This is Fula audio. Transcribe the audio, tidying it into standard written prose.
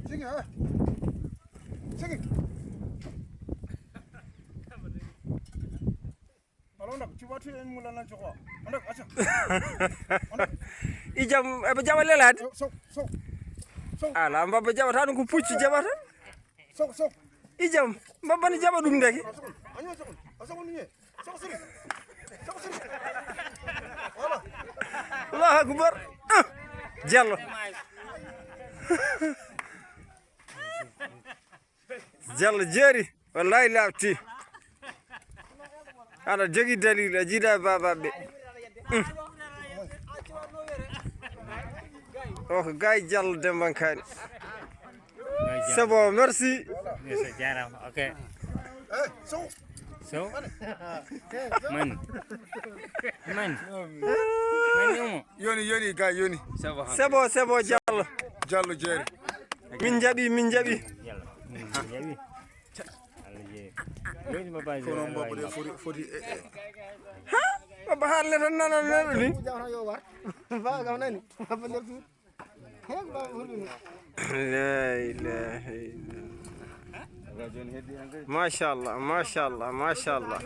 Sigi ha. Sigi. Kalau nak cuba tu yang mula nak cuba. Anak acha. Ijam apa jawa lelat? Sok. Ala mbaba jawa tan ko pucci jawa tan. Sok. Ijam mbaba ni jawa dum ndeki. Ayo sok. Asal ni. Sok sini. Wala. Allahu akbar. Jallo. Jallo jeri wallahi lafti. Ana jogi dalil ajida baba be. Oh gay Jallo Dembankani. C'est bon, merci. Ok. Sok. So? Man. Yoni gay yoni. C'est bon Jallo. Jallo jeri. Min jabi. Yalla. Yawi. Alaje. Lodi ma baje. Kono mbabbe foti Baba halle tan nana ni. La ilaha illallah. ما شاء الله